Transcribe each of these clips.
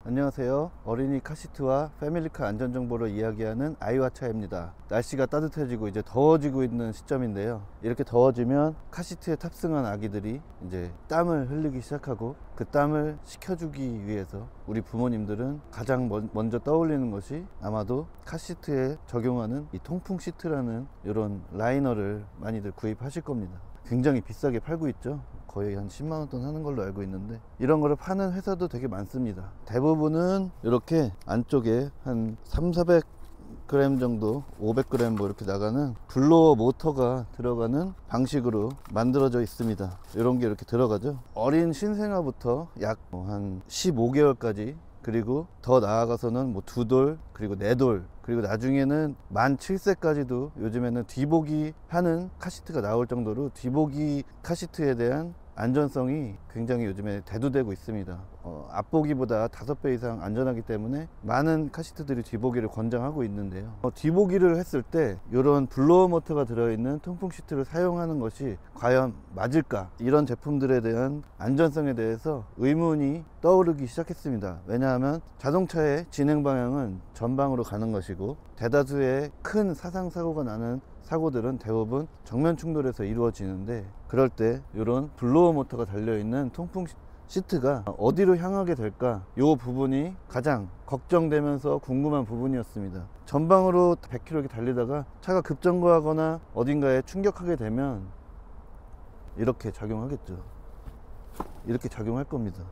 안녕하세요. 어린이 카시트와 패밀리카 안전정보를 이야기하는 아이와차입니다. 날씨가 따뜻해지고 이제 더워지고 있는 시점인데요. 이렇게 더워지면 카시트에 탑승한 아기들이 이제 땀을 흘리기 시작하고 그 땀을 식혀주기 위해서 우리 부모님들은 가장 먼저 떠올리는 것이 아마도 카시트에 적용하는 이 통풍 시트라는 이런 라이너를 많이들 구입하실 겁니다. 굉장히 비싸게 팔고 있죠. 거의 한 10만원 돈 하는 걸로 알고 있는데, 이런 거를 파는 회사도 되게 많습니다. 대부분은 이렇게 안쪽에 한 300~400g 정도, 500g 뭐 이렇게 나가는 블로어 모터가 들어가는 방식으로 만들어져 있습니다. 이런 게 이렇게 들어가죠. 어린 신생아부터 약 한 15개월까지, 그리고 더 나아가서는 뭐 2돌, 그리고 4돌, 그리고 나중에는 만 7세까지도 요즘에는 뒤보기 하는 카시트가 나올 정도로 뒤보기 카시트에 대한 안전성이 굉장히 요즘에 대두되고 있습니다. 앞보기보다 5배 이상 안전하기 때문에 많은 카시트들이 뒤보기를 권장하고 있는데요. 뒤보기를 했을 때 이런 블로어 모터가 들어있는 통풍 시트를 사용하는 것이 과연 맞을까? 이런 제품들에 대한 안전성에 대해서 의문이 떠오르기 시작했습니다. 왜냐하면 자동차의 진행 방향은 전방으로 가는 것이고, 대다수의 큰 사상 사고가 나는 사고들은 대부분 정면 충돌에서 이루어지는데, 그럴 때 이런 블로어 모터가 달려있는 통풍 시트가 어디로 향하게 될까, 이 부분이 가장 걱정되면서 궁금한 부분이었습니다. 전방으로 100km 이렇게 달리다가 차가 급정거하거나 어딘가에 충격하게 되면 이렇게 작용하겠죠. 이렇게 작용할 겁니다.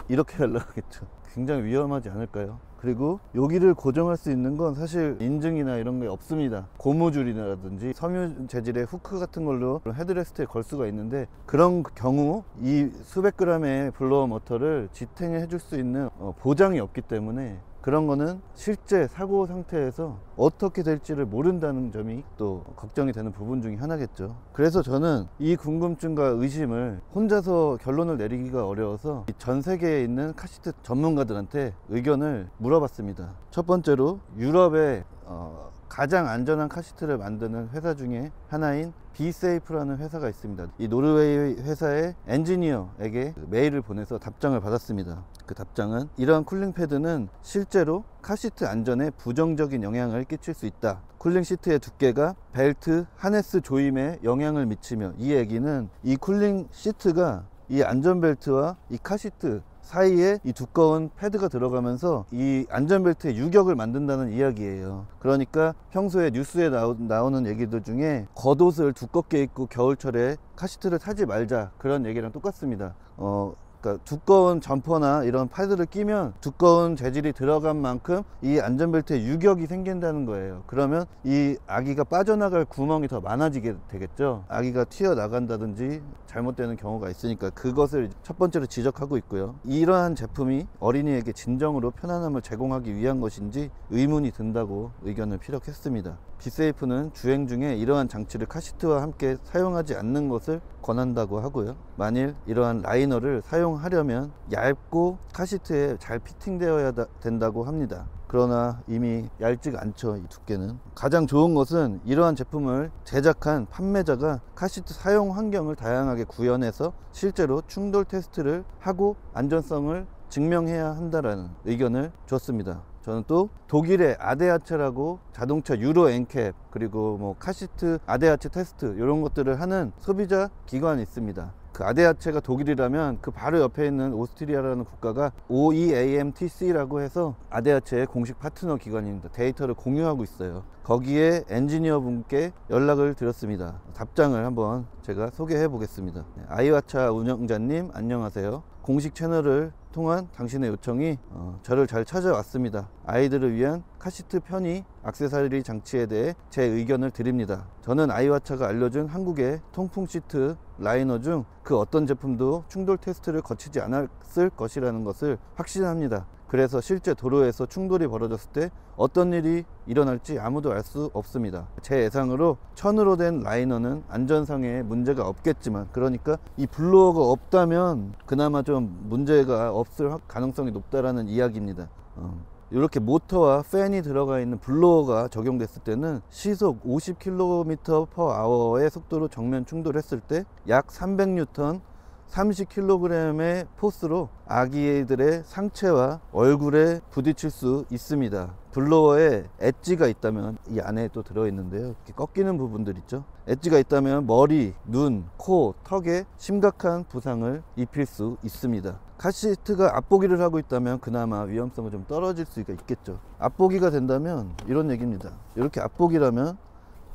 이렇게 날아가겠죠. 굉장히 위험하지 않을까요? 그리고 여기를 고정할 수 있는 건 사실 인증이나 이런 게 없습니다. 고무줄이라든지 섬유 재질의 후크 같은 걸로 헤드레스트에 걸 수가 있는데, 그런 경우 이 수백 그램의 블로어 모터를 지탱해 줄 수 있는 보장이 없기 때문에 그런 거는 실제 사고 상태에서 어떻게 될지를 모른다는 점이 또 걱정이 되는 부분 중에 하나겠죠. 그래서 저는 이 궁금증과 의심을 혼자서 결론을 내리기가 어려워서 전 세계에 있는 카시트 전문가들한테 의견을 물어봤습니다. 첫 번째로 유럽의 가장 안전한 카시트를 만드는 회사 중에 하나인 비세이프라는 회사가 있습니다. 이 노르웨이 회사의 엔지니어에게 메일을 보내서 답장을 받았습니다. 그 답장은 이러한 쿨링 패드는 실제로 카시트 안전에 부정적인 영향을 끼칠 수 있다. 쿨링 시트의 두께가 벨트, 하네스 조임에 영향을 미치며, 이 얘기는 이 쿨링 시트가 이 안전벨트와 이 카시트 사이에 이 두꺼운 패드가 들어가면서 이 안전벨트의 유격을 만든다는 이야기예요. 그러니까 평소에 뉴스에 나오는 얘기들 중에 겉옷을 두껍게 입고 겨울철에 카시트를 타지 말자, 그런 얘기랑 똑같습니다. 그러니까 두꺼운 점퍼나 이런 패드를 끼면 두꺼운 재질이 들어간 만큼 이 안전벨트에 유격이 생긴다는 거예요. 그러면 이 아기가 빠져나갈 구멍이 더 많아지게 되겠죠. 아기가 튀어나간다든지 잘못되는 경우가 있으니까 그것을 첫 번째로 지적하고 있고요. 이러한 제품이 어린이에게 진정으로 편안함을 제공하기 위한 것인지 의문이 든다고 의견을 피력했습니다. 비세이프는 주행 중에 이러한 장치를 카시트와 함께 사용하지 않는 것을 권한다고 하고요. 만일 이러한 라이너를 사용하려면 얇고 카시트에 잘 피팅되어야 된다고 합니다. 그러나 이미 얇지가 않죠. 이 두께는. 가장 좋은 것은 이러한 제품을 제작한 판매자가 카시트 사용 환경을 다양하게 구현해서 실제로 충돌 테스트를 하고 안전성을 증명해야 한다라는 의견을 줬습니다. 저는 또 독일의 아데아체라고 자동차 유로 엔캡, 그리고 뭐 카시트 아데아체 테스트, 이런 것들을 하는 소비자 기관이 있습니다. 그 아데아체가 독일이라면 그 바로 옆에 있는 오스트리아라는 국가가 OEAMTC라고 해서 아데아체의 공식 파트너 기관입니다. 데이터를 공유하고 있어요. 거기에 엔지니어 분께 연락을 드렸습니다. 답장을 한번 제가 소개해 보겠습니다. 아이와차 운영자님, 안녕하세요. 공식 채널을 통한 당신의 요청이 저를 잘 찾아왔습니다. 아이들을 위한 카시트 편의 액세서리 장치에 대해 제 의견을 드립니다. 저는 아이와차가 알려준 한국의 통풍 시트 라이너 중 그 어떤 제품도 충돌 테스트를 거치지 않았을 것이라는 것을 확신합니다. 그래서 실제 도로에서 충돌이 벌어졌을 때 어떤 일이 일어날지 아무도 알 수 없습니다. 제 예상으로 천으로 된 라이너는 안전상에 문제가 없겠지만, 그러니까 이 블로어가 없다면 그나마 좀 문제가 없을 가능성이 높다라는 이야기입니다. 이렇게 모터와 팬이 들어가 있는 블로어가 적용됐을 때는 시속 50km/h의 속도로 정면 충돌했을 때 약 300N 30kg의 포스로 아기들의 상체와 얼굴에 부딪힐 수 있습니다. 블로어에 엣지가 있다면, 이 안에 또 들어있는데요, 이렇게 꺾이는 부분들 있죠. 엣지가 있다면 머리, 눈, 코, 턱에 심각한 부상을 입힐 수 있습니다. 카시트가 앞보기를 하고 있다면 그나마 위험성은 좀 떨어질 수가 있겠죠. 앞보기가 된다면 이런 얘기입니다. 이렇게 앞보기라면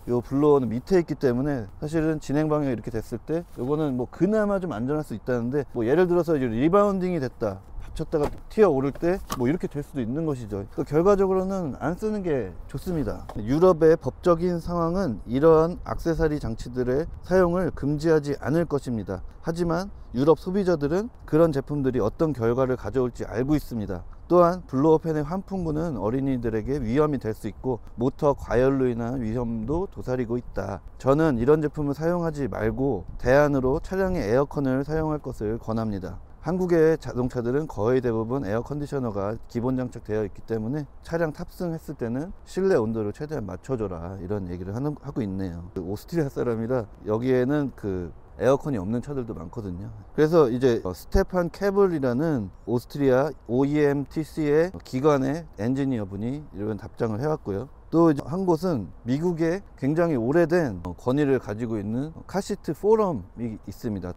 요 블로어는 밑에 있기 때문에 사실은 진행 방향이 이렇게 됐을 때 요거는 뭐 그나마 좀 안전할 수 있다는데, 뭐 예를 들어서 이제 리바운딩이 됐다, 쳤다가 튀어 오를 때 뭐 이렇게 될 수도 있는 것이죠. 그러니까 결과적으로는 안 쓰는 게 좋습니다. 유럽의 법적인 상황은 이러한 액세서리 장치들의 사용을 금지하지 않을 것입니다. 하지만 유럽 소비자들은 그런 제품들이 어떤 결과를 가져올지 알고 있습니다. 또한 블로어 팬의 환풍구는 어린이들에게 위험이 될 수 있고 모터 과열로 인한 위험도 도사리고 있다. 저는 이런 제품을 사용하지 말고 대안으로 차량의 에어컨을 사용할 것을 권합니다. 한국의 자동차들은 거의 대부분 에어 컨디셔너가 기본 장착되어 있기 때문에 차량 탑승했을 때는 실내 온도를 최대한 맞춰줘라, 이런 얘기를 하고 있네요. 오스트리아 사람이라 여기에는 에어컨이 없는 차들도 많거든요. 그래서 이제 스테판 캐블이라는 오스트리아 OEMTC의 기관의 엔지니어 분이 이런 답장을 해왔고요. 또 한 곳은 미국의 굉장히 오래된 권위를 가지고 있는 카시트 포럼이 있습니다.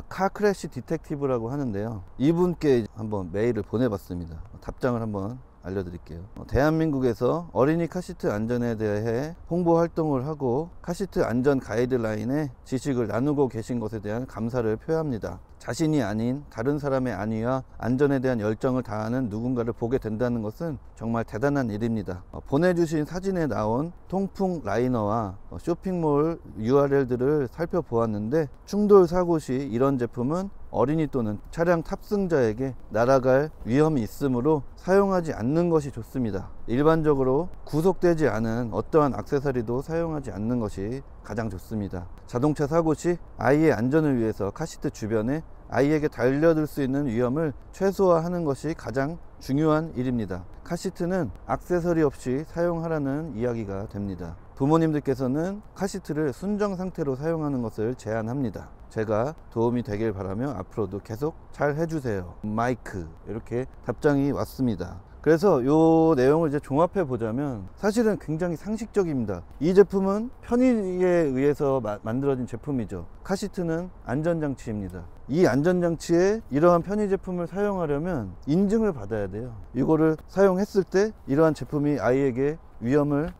카크래시 디텍티브라고 하는데요, 이분께 한번 메일을 보내봤습니다. 답장을 한번 알려드릴게요. 대한민국에서 어린이 카시트 안전에 대해 홍보 활동을 하고 카시트 안전 가이드라인의 지식을 나누고 계신 것에 대한 감사를 표합니다. 자신이 아닌 다른 사람의 안위와 안전에 대한 열정을 다하는 누군가를 보게 된다는 것은 정말 대단한 일입니다. 보내주신 사진에 나온 통풍 라이너와 쇼핑몰 URL들을 살펴보았는데, 충돌 사고 시 이런 제품은 어린이 또는 차량 탑승자에게 날아갈 위험이 있으므로 사용하지 않는 것이 좋습니다. 일반적으로 구속되지 않은 어떠한 액세서리도 사용하지 않는 것이 가장 좋습니다. 자동차 사고 시 아이의 안전을 위해서 카시트 주변에 아이에게 달려들 수 있는 위험을 최소화하는 것이 가장 중요한 일입니다. 카시트는 액세서리 없이 사용하라는 이야기가 됩니다. 부모님들께서는 카시트를 순정 상태로 사용하는 것을 제안합니다. 제가 도움이 되길 바라며 앞으로도 계속 잘 해주세요. 마이크. 이렇게 답장이 왔습니다. 그래서 요 내용을 이제 종합해 보자면 사실은 굉장히 상식적입니다. 이 제품은 편의에 의해서 만들어진 제품이죠. 카시트는 안전장치입니다. 이 안전장치에 이러한 편의 제품을 사용하려면 인증을 받아야 돼요. 이거를 사용했을 때 이러한 제품이 아이에게 위험을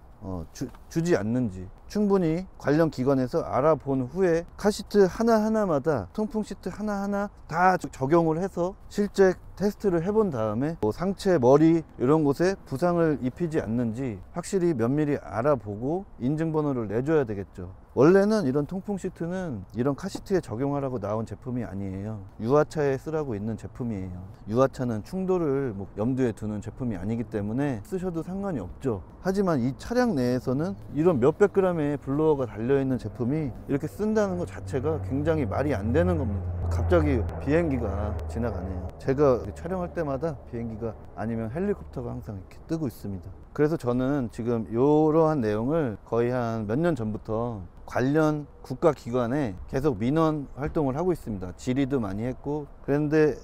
주지 않는지 충분히 관련 기관에서 알아본 후에 카시트 하나하나마다 통풍 시트 하나하나 다 적용을 해서 실제 테스트를 해본 다음에 상체, 머리 이런 곳에 부상을 입히지 않는지 확실히 면밀히 알아보고 인증번호를 내줘야 되겠죠. 원래는 이런 통풍 시트는 이런 카시트에 적용하라고 나온 제품이 아니에요. 유아차에 쓰라고 있는 제품이에요. 유아차는 충돌을 염두에 두는 제품이 아니기 때문에 쓰셔도 상관이 없죠. 하지만 이 차량 내에서는 이런 몇백 그램의 블로어가 달려있는 제품이 이렇게 쓴다는 것 자체가 굉장히 말이 안 되는 겁니다. 갑자기 비행기가 지나가네요. 제가 촬영할 때마다 비행기가 아니면 헬리콥터가 항상 이렇게 뜨고 있습니다. 그래서 저는 지금 이러한 내용을 거의 한 몇 년 전부터 관련 국가기관에 계속 민원 활동을 하고 있습니다. 질의도 많이 했고, 그런데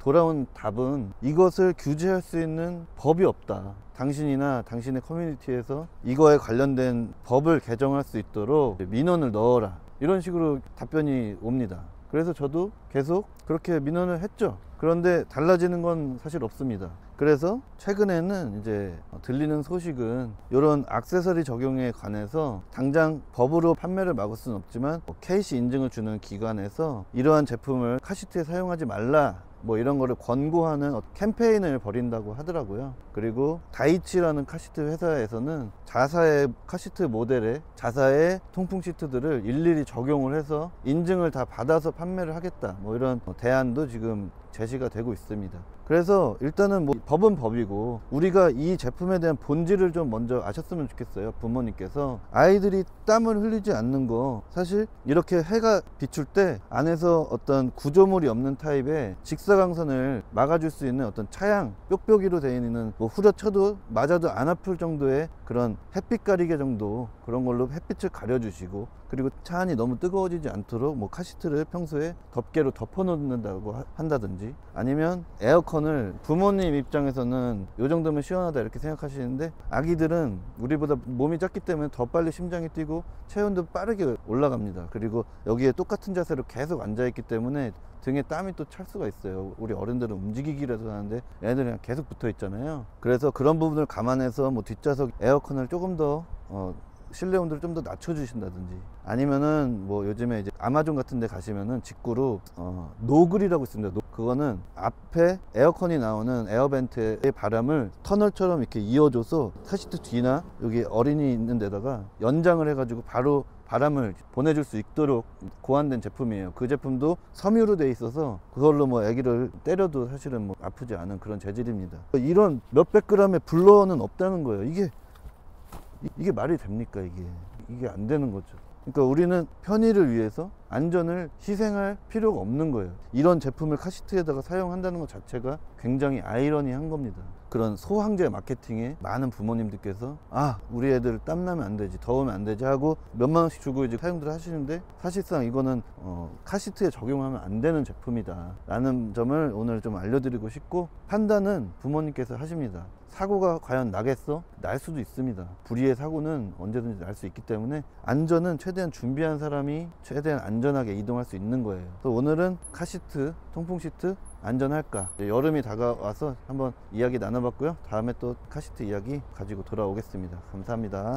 돌아온 답은 이것을 규제할 수 있는 법이 없다. 당신이나 당신의 커뮤니티에서 이거에 관련된 법을 개정할 수 있도록 민원을 넣어라, 이런 식으로 답변이 옵니다. 그래서 저도 계속 그렇게 민원을 했죠. 그런데 달라지는 건 사실 없습니다. 그래서 최근에는 이제 들리는 소식은 이런 액세서리 적용에 관해서 당장 법으로 판매를 막을 수는 없지만 KC 인증을 주는 기관에서 이러한 제품을 카시트에 사용하지 말라, 이런 거를 권고하는 캠페인을 벌인다고 하더라고요. 그리고 다이치라는 카시트 회사에서는 자사의 카시트 모델에 자사의 통풍 시트들을 일일이 적용을 해서 인증을 다 받아서 판매를 하겠다, 이런 대안도 지금 제시가 되고 있습니다. 그래서 일단은 뭐 법은 법이고 우리가 이 제품에 대한 본질을 좀 먼저 아셨으면 좋겠어요. 부모님께서 아이들이 땀을 흘리지 않는 거, 사실 이렇게 해가 비출 때 안에서 어떤 구조물이 없는 타입의 직사광선을 막아줄 수 있는 어떤 차양 뾱뾱이로 되어 있는, 뭐 후려쳐도 맞아도 안 아플 정도의 그런 햇빛 가리개 정도, 그런 걸로 햇빛을 가려주시고, 그리고 차 안이 너무 뜨거워지지 않도록 뭐 카시트를 평소에 덮개로 덮어 놓는다고 한다든지, 아니면 에어컨을, 부모님 입장에서는 요 정도면 시원하다 이렇게 생각하시는데 아기들은 우리보다 몸이 작기 때문에 더 빨리 심장이 뛰고 체온도 빠르게 올라갑니다. 그리고 여기에 똑같은 자세로 계속 앉아 있기 때문에 등에 땀이 또 찰 수가 있어요. 우리 어른들은 움직이기라도 하는데 얘네들은 그냥 계속 붙어 있잖아요. 그래서 그런 부분을 감안해서 뭐 뒷좌석 에어컨을 조금 더 실내 온도를 좀 더 낮춰주신다든지, 아니면은 뭐 요즘에 이제 아마존 같은 데 가시면은 직구로 노글이라고 있습니다. 그거는 앞에 에어컨이 나오는 에어벤트의 바람을 터널처럼 이렇게 이어줘서 카시트 뒤나 여기 어린이 있는 데다가 연장을 해가지고 바로 바람을 보내줄 수 있도록 고안된 제품이에요. 그 제품도 섬유로 돼 있어서 그걸로 뭐 아기를 때려도 사실은 뭐 아프지 않은 그런 재질입니다. 이런 몇백 그램의 블러는 없다는 거예요. 이게 말이 됩니까? 이게 안 되는 거죠. 그러니까 우리는 편의를 위해서 안전을 희생할 필요가 없는 거예요. 이런 제품을 카시트에다가 사용한다는 것 자체가 굉장히 아이러니한 겁니다. 그런 소황제 마케팅에 많은 부모님들께서 우리 애들 땀나면 안 되지, 더우면 안 되지 하고 몇만 원씩 주고 이제 사용들 하시는데, 사실상 이거는 카시트에 적용하면 안 되는 제품이다 라는 점을 오늘 좀 알려드리고 싶고, 판단은 부모님께서 하십니다. 사고가 과연 나겠어? 날 수도 있습니다. 불의의 사고는 언제든지 날 수 있기 때문에 안전은 최대한 준비한 사람이 최대한 안전하게 이동할 수 있는 거예요. 그래서 오늘은 카시트, 통풍 시트 안전할까? 여름이 다가와서 한번 이야기 나눠봤고요. 다음에 또 카시트 이야기 가지고 돌아오겠습니다. 감사합니다.